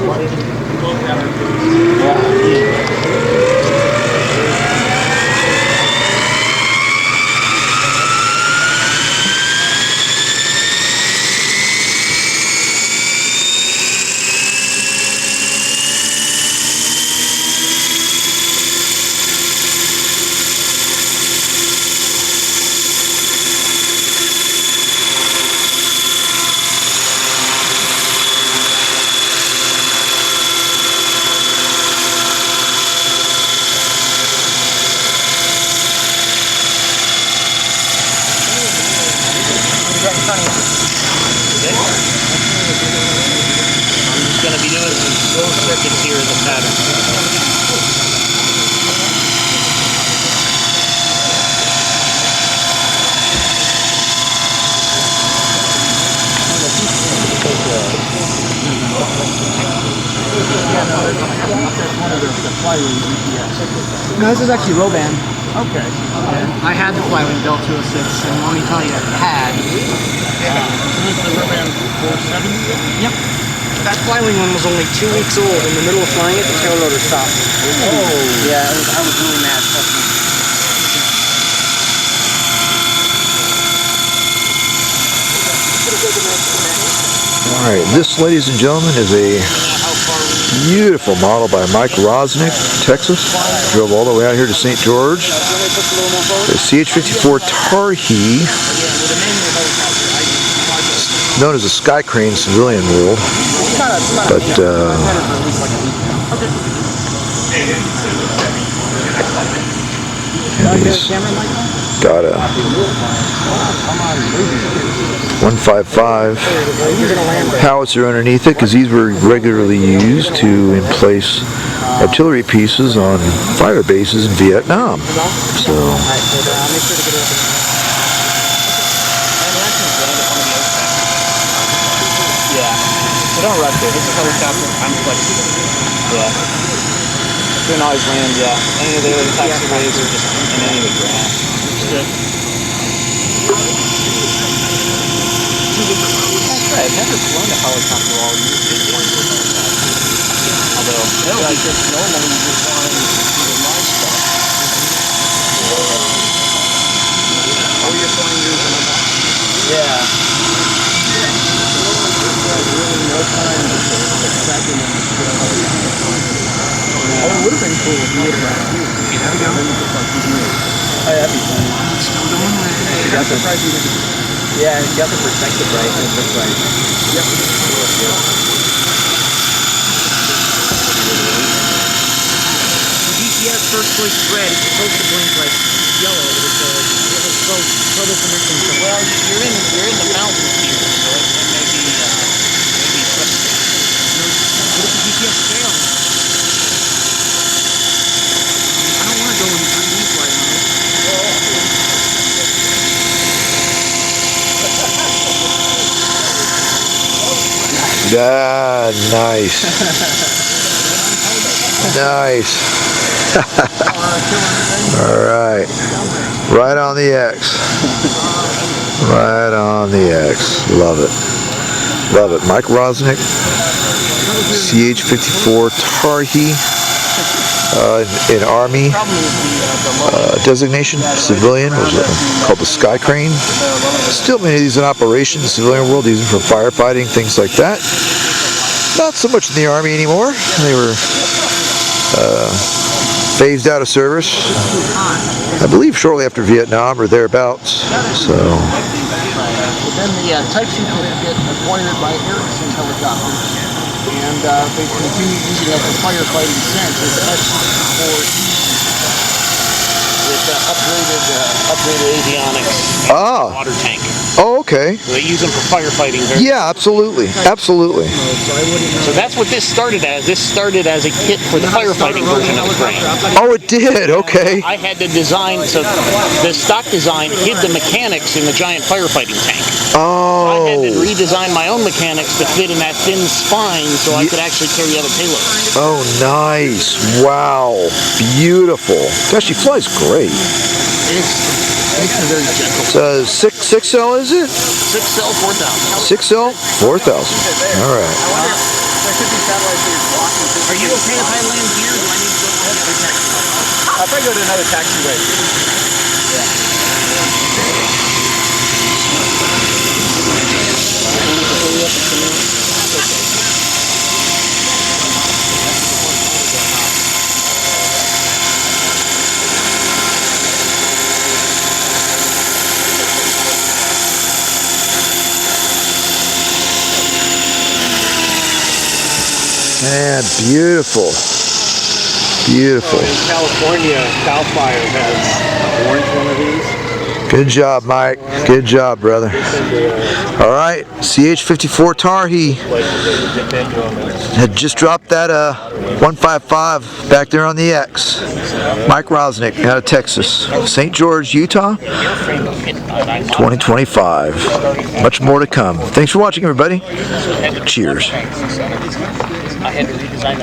Going to be doing some slow circuits here in the pattern. No, this is actually Roban. Okay. I had the flywing Bell 206, and let me tell you, it had. This is the Roban 470? Yep. That flywing one was only 2 weeks old. In the middle of flying it, the tail rotor stopped. Oh. Yeah, I was really mad. Alright, this, ladies and gentlemen, is a beautiful model by Mike Roznick, Texas. Drove all the way out here to St. George. The CH-54 Tarhe, known as the Skycrane civilian world, but he's got a 155 howitzer underneath it, because these were regularly used to emplace artillery pieces on fire bases in Vietnam. So So don't rush it. It's a helicopter. I'm flexible. Yeah. Couldn't always land, yeah. Any of the other types of waves or just in any of the grass. Understood. That's right. I've never flown a helicopter all year. Although, no, because normally you just want to do the live stuff. Oh, you're flying yours in the box? Yeah. No time to second and oh, it would have been cool if you would have got it. You have to go? Oh, that'd be fun. Still going right. You got the price. Yeah, you got the protective right and the price. Yep. The GPS first choice is red. It's supposed to blink like yellow, but it's trouble connecting. Well, you're in the mountains here, so it may be frustrating. What if the GPS fails? I don't want to go in 3D flight mode. ah, nice. Nice. All right. Right on the X. Right on the X. Love it. Love it. Mike Roznick, CH-54 Tarhe, in Army designation, civilian, was called the Skycrane. Still many of these in operation in the civilian world, using for firefighting, things like that. Not so much in the Army anymore. They were phased out of service, I believe shortly after Vietnam or thereabouts. So. Then the Type 2 get acquired by Erickson helicopters, and they continue using it for firefighting since. It's S4E with upgraded avionics and water tank. Oh, okay. So they use them for firefighting. Yeah, absolutely. Absolutely. So that's what this started as. This started as a kit for the firefighting version of the crane. Oh, it did. Okay. I had to design, so the stock design hid the mechanics in the giant firefighting tank. Oh. I had to redesign my own mechanics to fit in that thin spine so I could actually carry other payloads. Oh, nice. Wow. Beautiful. It actually flies great. It's very gentle. So 6L is it? 6L 4000. 6L 4000. All right. could be satellites that are blocking. Are you okay if I land here? Do I need to go ahead and protect? I'll probably go to another taxiway. Man, beautiful. Beautiful. In California, Cal Fire has orange one of these. Good job, Mike. Good job, brother. All right, CH-54 Tarhe had just dropped that 155 back there on the X. Mike Roznick out of Texas, St. George, Utah, 2025. Much more to come. Thanks for watching, everybody. Cheers. I had to redesign